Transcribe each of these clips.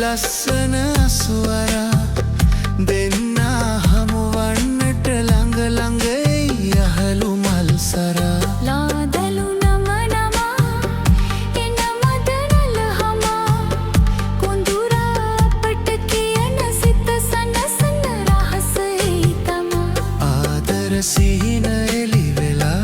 ලස්සන අසුවරා දෙන්නා හමුවන්නට ළඟ ළඟ එයි යහළු මල් සරා ලාදලු නම නමා එන මදනල හමා කුඳුරා අපට කියන සිත සනසන රහස එයි තමා ආදර සිහින එළි වෙලා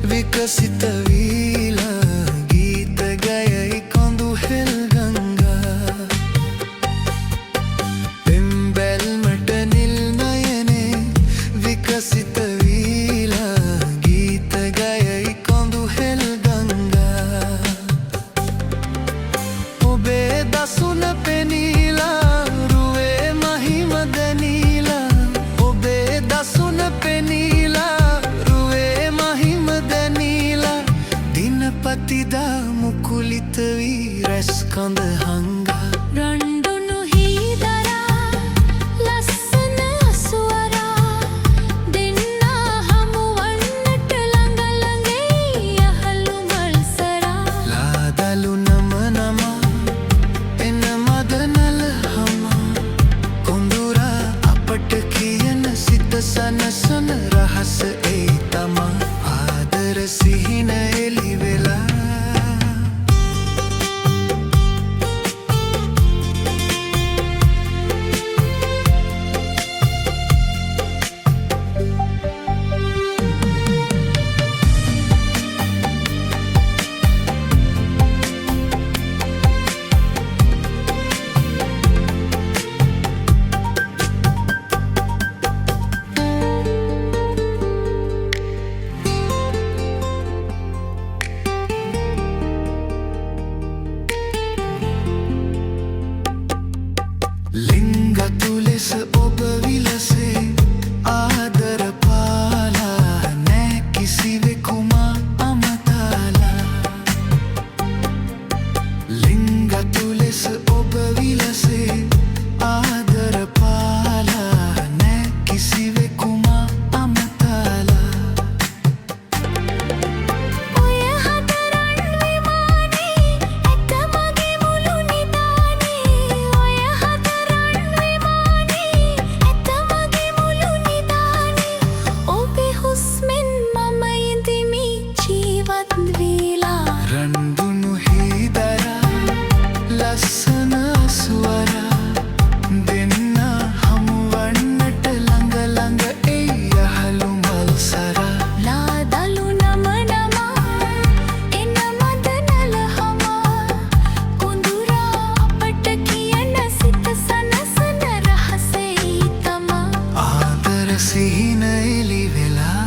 විකසිත වීලා ගීත ගයයි කොඳු හෙල් ගංගා පෙම්බැල්මට නිල් නයනේ විකසිත වීලා ගීත ගයයි කොඳු හෙල් ගංගා ඔබේ දසුන පෙනීලා රුවේ මහිම දැනීලා ඔබේ දසුන පෙනීලා පතිදා මුකුලිත වී රැස් කඳ හංගා රන්ඩුනු හීදරා ලස්සන අසුවරා දෙන්නා හමුවන්නට ළඟ ළඟ එයි යහළු මල් සරා ලාදලු නම නමා එන මදනල හමා කොඳුරා අපට කියන සිත සනසන රහස එයි තමා ආදර සිහින එළි වෙලා ලිංගතු ලෙස ඔබ විලසේ ආදර පාලා නෑ කිසිවෙකුමා අමතාලා ලිංගතු ලෙස ඔබ විලසේ ආදර පාලා නෑ කිසිවෙකුමා අමතාලා ඔය හතරන් විමානේ එක මගේ මුළු නිදානේ ඔය හතරන් විමානේ එක මගේ මුළු නිදානේ ඔබේ හුස්මෙන් මම ඉඳිමි ජීවත් වීලා රන්දුනු හීදරා ලස්සන අසුවරා දෙන්නා හමුවන්නට ළඟ ළඟ එයි යහළු මල් සරා ලාදලු නම නමා එන මදනල හමා කුඳුරා අපට කියන සිත සනසන රහස එයි තමා ආදර සිහින එළි වෙලා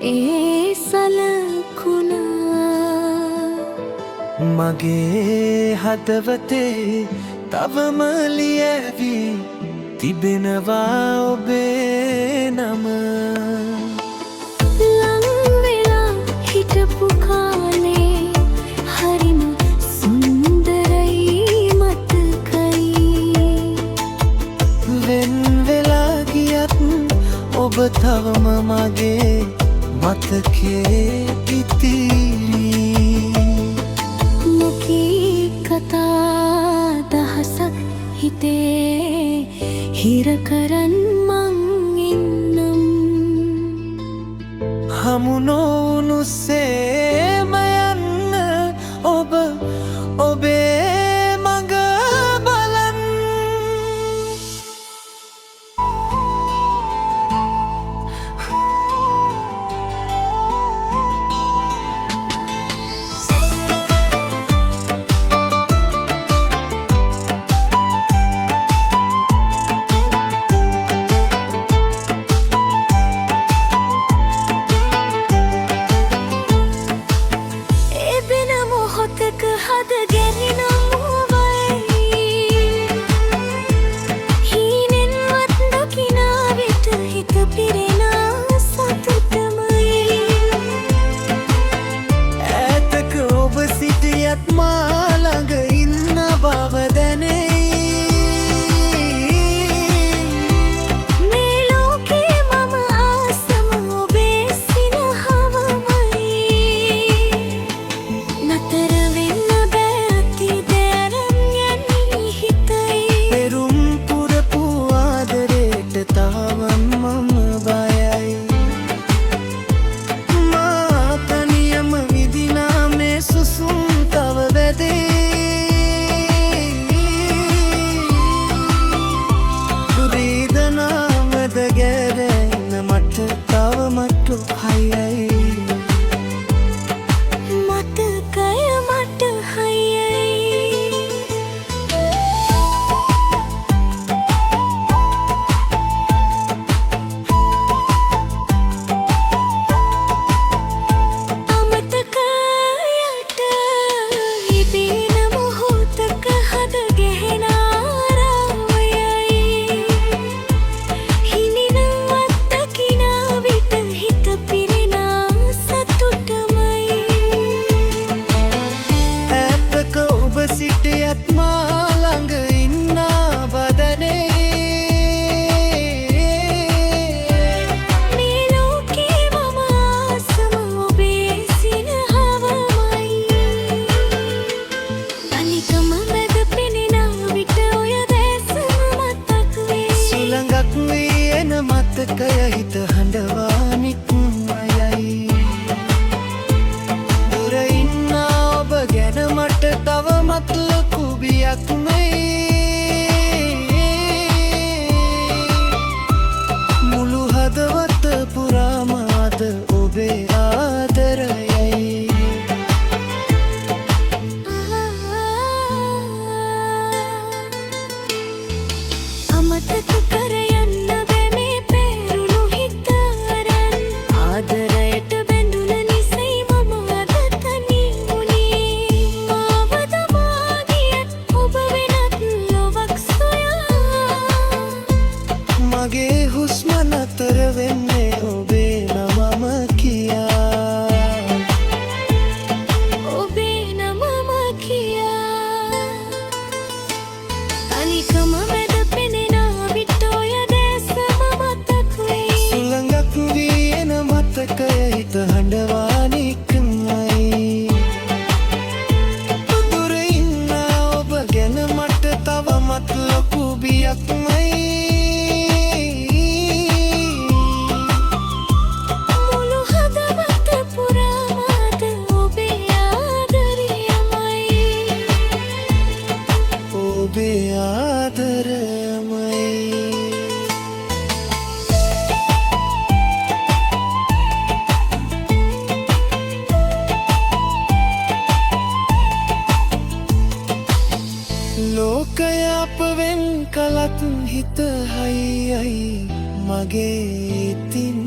ඒ සලකුණ මගේ හදවතේ තවම ලියවි තිබෙනවා ඔබේ නම ලං වෙලා හිටපු කාලේ හරිම සුන්දරයි මතකයි වෙන් වෙලා ගියත් ඔබ තවම මගේ මතකේ ඉතිරි මුකී කතා දහසක් හිතේ හිර කරන් මං ඉන්නම් හමු නොවුණු සේම යන්න ඔබ ඔබේ මඟ බලන්න මාළඟ ඉන්න බව දැනේ මේ ලෝකේ මම ආසම ඔබේ සිනහවමයි නතර වෙන්න බෑ අතීතය අරන් යන්නේ හිතයි පෙරුම් පුරපු ආදරේට තාම මම බයයි මා තනියම විඳිනා මේ සුසුම් වේදනාවද ගැරෙන්න මට තවමට හයයි මතකය මට හයයි අමතකයට ඉබේන මොහොතක හද ගැහෙන ආරාවයයි හිනිනවත් දකිනා විට හිත පිරෙන සතුටමයි ඈතක ඔබ සිටියත් මා ළඟ ඉන්නා බදනේ මේ ලෝකේ මම ආසම ඔබේ සිනහවමයි අනිකම මැද පෙනෙන විට ඔය දැසම මතක් වේ සුළඟක් වී එන මතකය හිත හඬවා නික්මයයි දුර ඉන්න ඔබ ගැන මට තවමත් ලොකු බියක් මුළු හදවත පුරාම අද ඔබේ ආදරයයි අමතක කර යන්න බෑ මේ පෙරුණු හිත අරන් ආදරයට බැඳුන නිසයි මම අද තනි වුණේ මාව දමා ගියත් ඔබ වෙනත් ලොවක් සොයා මගේ හුස්ම නතර වෙන්නේ ඔබේ නමම කියා ඔබේ නමම කියා අනිකම මැද පෙනෙන විට ඔය දැසම මතක් වේ සුළඟක් වී එන මතකය හිත හඬවා නික්මයි දුර ඉන්න ඔබ ගැන මට තවමත් ලොකු බියක්මයි මුළු හදවත පුරාම අද ඔබේ ආදරයමයි ඔබේ ආදරයමයි ලෝකය අප වෙන් කලත් හිත හයියයි මගේ ඉතින්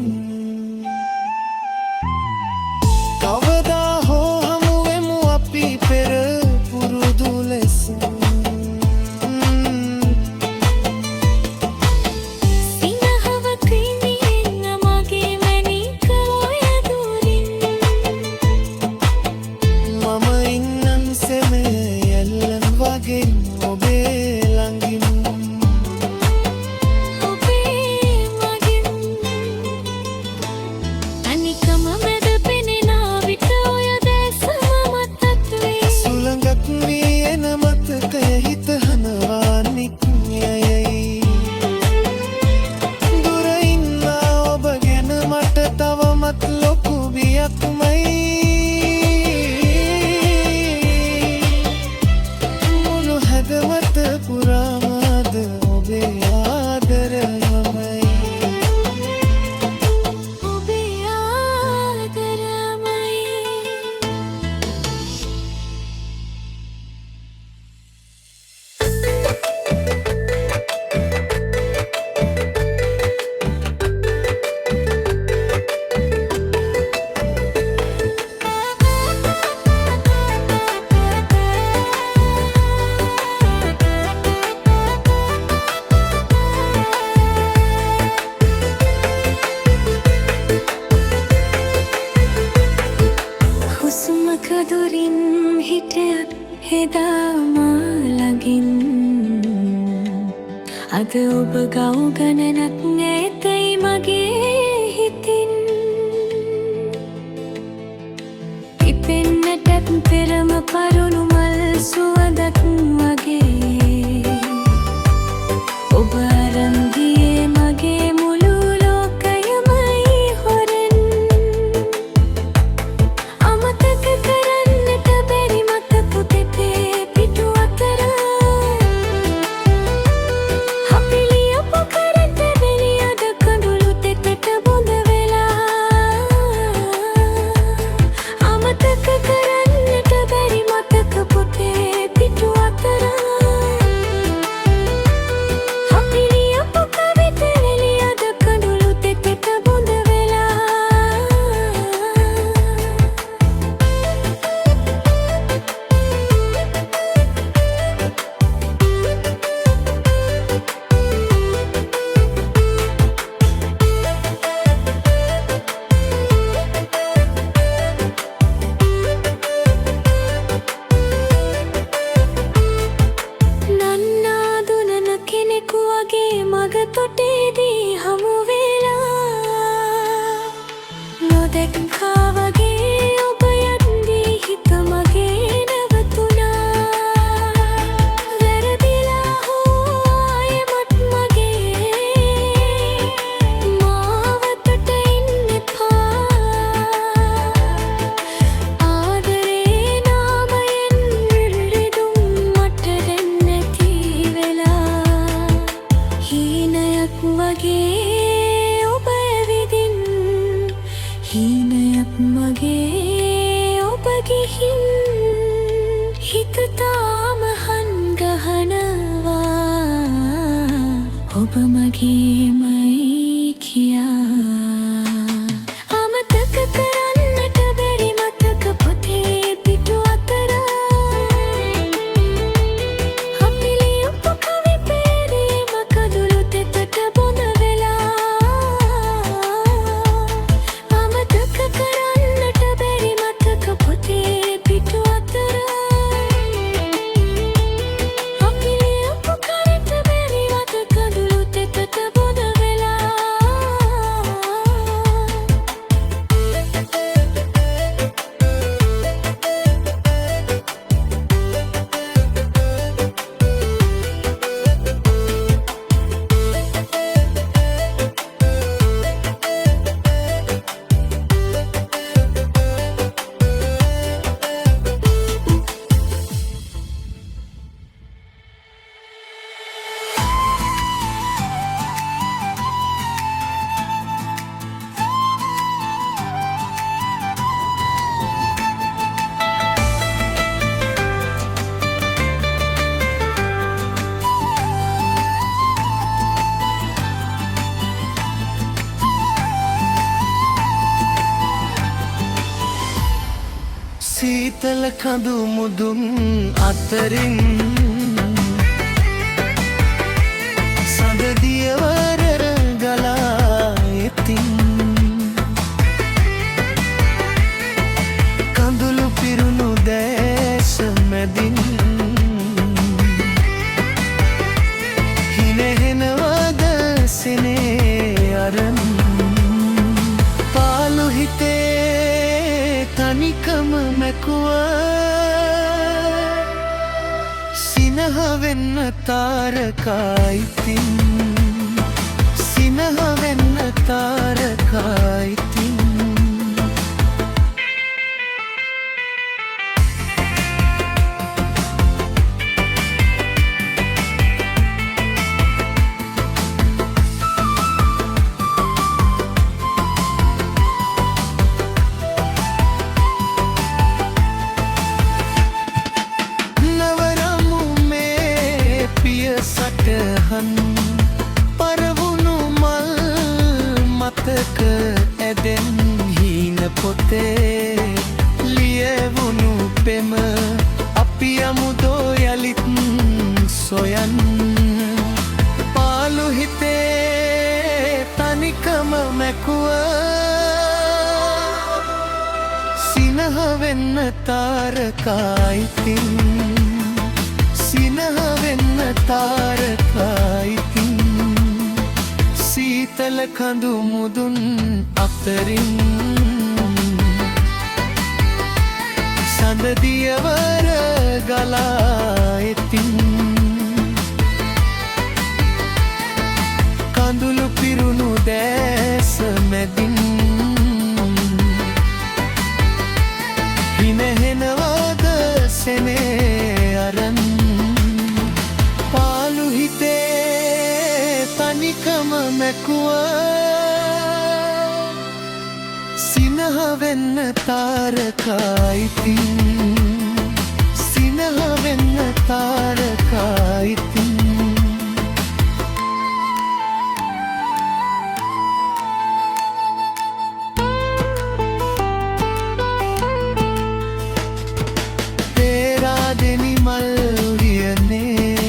දුරින් හිටයත් හෙදා මා ළඟින් අද ඔබ ගව් ගණනක් නැතයි මගේ හිතින් පිපෙන්නටත් පෙරම පරුණු මල් සුවඳක් වගේ ඔබ අරන් ගියේ මගේ මුළු ලෝකයමයි හොරෙන් අමතක කරන්නට බැරි මතකු තෙතේ පිටු අතර අපිලියපු කරට බැරි අද කඳුළු තෙතට බොඳ වෙලා අමතක කරන්නට බැරි මතක පොතේ පිටු අතර අපිලියපු කවිත වෙලි අද කඳුළු තෙතට බොඳ වෙලා නන්නාදුනන කෙනෙකු වගේ මග තොටේදී හමු වෙලා නොදැක්කා වගේ ඔබ යද්දී හිත මගේ නැවතුණා වැරදිලා හෝ ආයෙමත් මගේ මාවතට එන්න එපා ආදරේ නාමයෙන් රිදුම් මට දැන් නැති වෙලා හීනයක් වගේ ඔබ ඇවිදින් හීනයක් මගේ ඔබ ගිහින් හිත තාම හංගහනවා ඔබ මගේමයි කියා අමතක කරන්නට බැරි මතක පොතේ පිටු අතර අපිලියපු කවි පෙරේම කඳුළු තෙතට බොඳ වෙලා අමතක කරන්නට බැරි මතක පොතේ පිටු අතර අපිලියපු කවිත බැරි මත කඳුළු තෙතට බොඳ වෙලා සීතල කඳු මුදුන් අතරින් සඳ දියවර ගලා එතින් කඳුළු පිරුණු දැස මැදින් හිනෙහෙනවද සෙනේ අරන් පාළු හිතේ තනිකම මැකුව සිනහ වෙන්න තාරකායිතින් සිනහ වෙන්න තාරකායිතින් සටහන් පරවුණු මල් මතක ඇදෙන් හීන පොතේ ලියවුණු පෙම අපි යමුදෝ යලිත් සොයන් පාළු හිතේ තනිකම මැකුව සිනහ වෙන්න තාරකායිතින් සිනහ වෙන්න තාරකායිතින් සීතල කඳු මුදුන් අතරින් සඳ දියවර ගලා එතින් කඳුළු පිරුණු දැස මැදින් හිනහෙනවාද සෙනේ අරන් පාළු හිතේ තනිකම මැකුවා සිනහ වෙන්න තාරකායිතින් සිනහ වෙන්න තාරකායිතින් තේරාදෙනි මල් උයනේ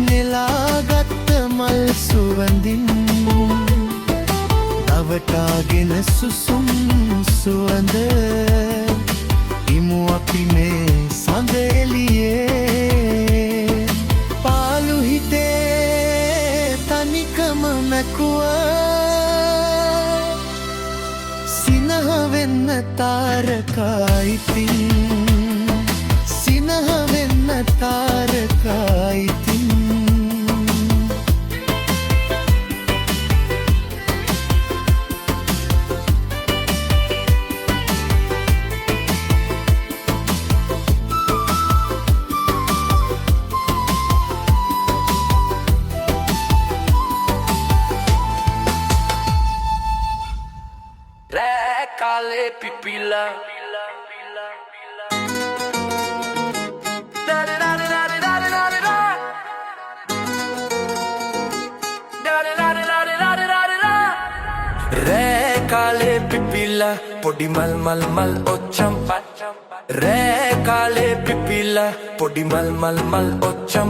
නෙලාගත්ත මල් සුවඳින් දවටාගෙන සුසුම් සුවඳ ඉමු අපි මේ සඳ එළියේ පාළු හිතේ තනිකම මැකුවා සිනහ වෙන්න තාරකායිතින් සිනහ වෙන්න තාරකායිතින් Recale pipila Recale pipila podi mal mal mal ocham Recale pipila podi mal mal mal ocham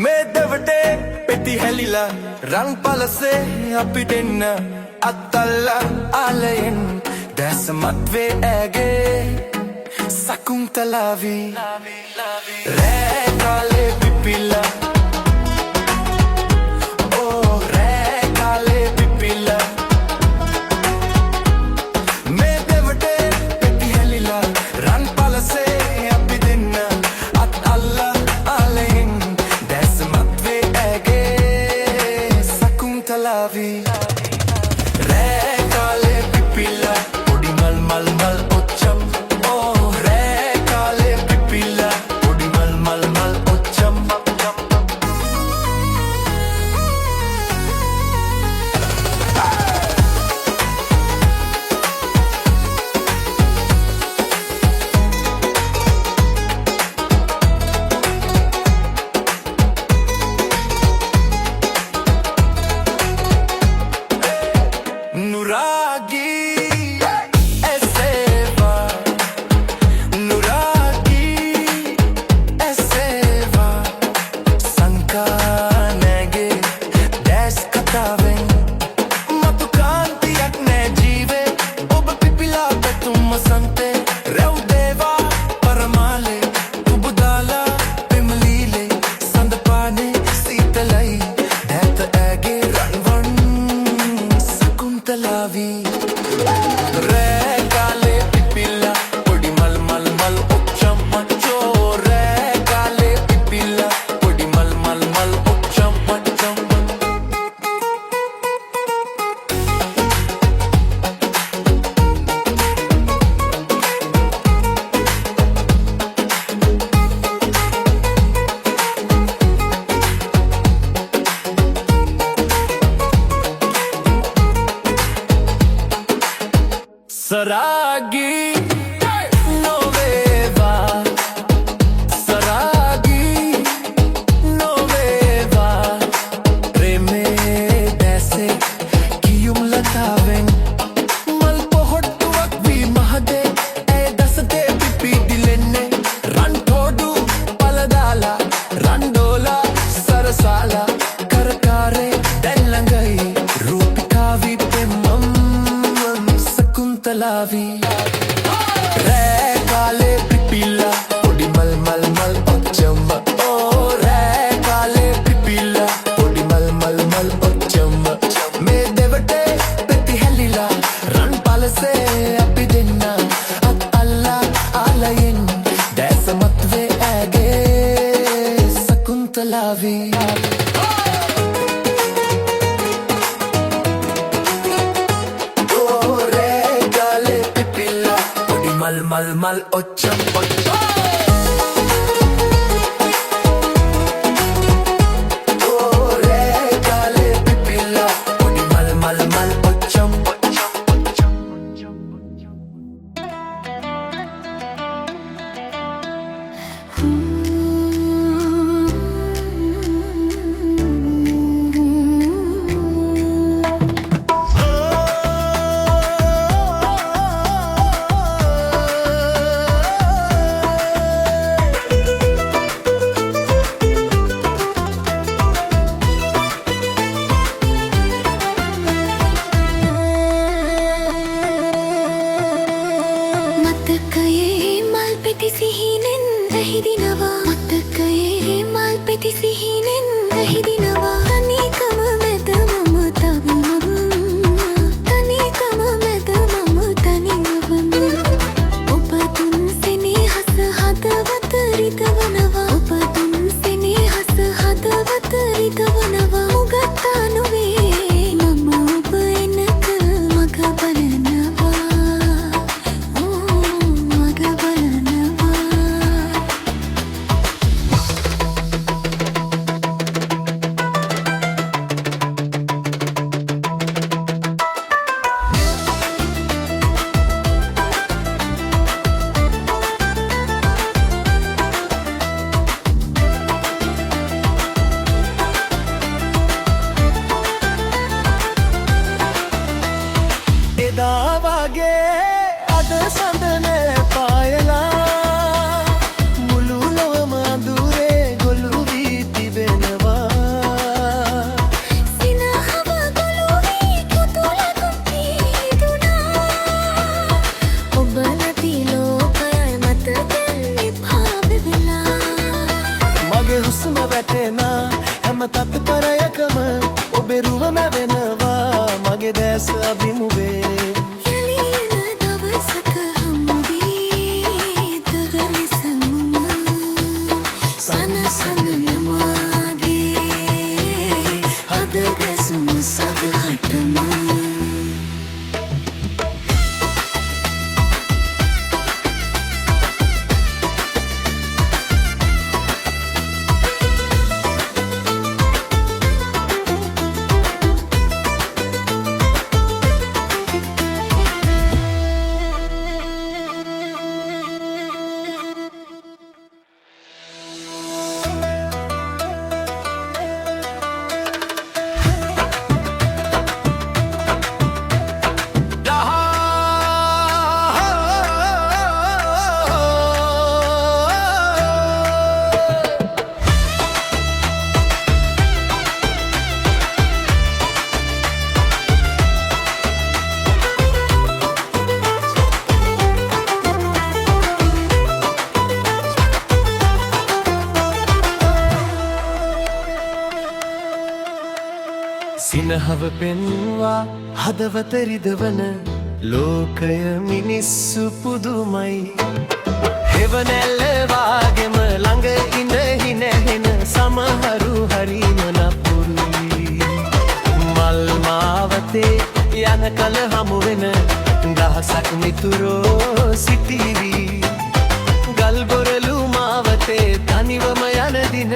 Me devde peti helila rang palase apidenna Attalla alayen das matve age sakuntalavi Recale pipila Oh recale pipila Me devde peti helila ran palase apidenna attalla alayen das matve age sakuntalavi Recale pipila podi mal mal mal ocham Oh recale pipila podi mal mal mal ocham Nuragi eseva Nuragi eseva Sankanege des kataven Matu kantiyak ne jive Oba pipila betum sante Rev deva paramale Ubudala pimlile Sandapane sitalai Det age ranvan Sakuntalavi Recale pipila podi mal mal mal ocham macho Recale pipila podi mal mal mal ocham macho Saragi noveva Saragi noveva Preme dese kiyum lataven Mal pohottuwak vi mahade E dasate pipi dilenne Ran thodu paladala Randola sarasala Karakare denlangai Rupika vi pemam Sakuntalavi රෑ කාලේ පිපිලා පොඩි මල් මල් මල් ඔච්චම රෑ කාලේ පිපිලා පොඩි මල් මල් මල් ඔච්චම මේ දෙවටේ පෙති හැලිලා රන් පලසේ අපි දෙන්න අත් අල්ලා ආලයෙන් දැසමත් වේ ඇගේ සකුන්තලාවී mal mal mal ocham ocham ore kale pipila odi mal mal mal ocham සිනහව පෙන්වා හදවත රිදවන ලෝකය මිනිස්සු පුදුමයි හෙවනැල්ල වාගෙම ළඟ ඉඳහි නැහෙන සමහරු හරිම නපුරුයි මල් මාවතේ යන කල හමුවෙන දහසක් මිතුරෝ සිටිවි ගල්බොරලු මාවතේ තනිවම යන දින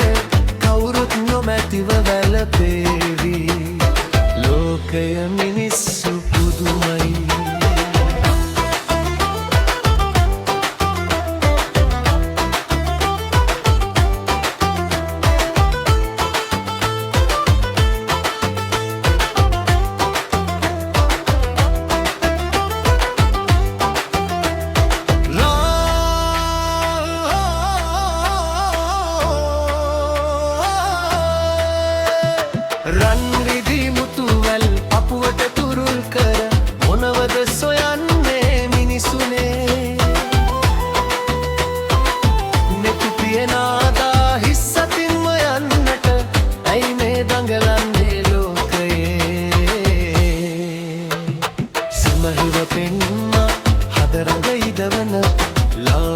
කවුරුත් නොමැතිව වැළපේවි ලෝකය මිනිස්සු පුදුමයි රන් රිදී මුතුවැල් අපුවට ඉදවන ලා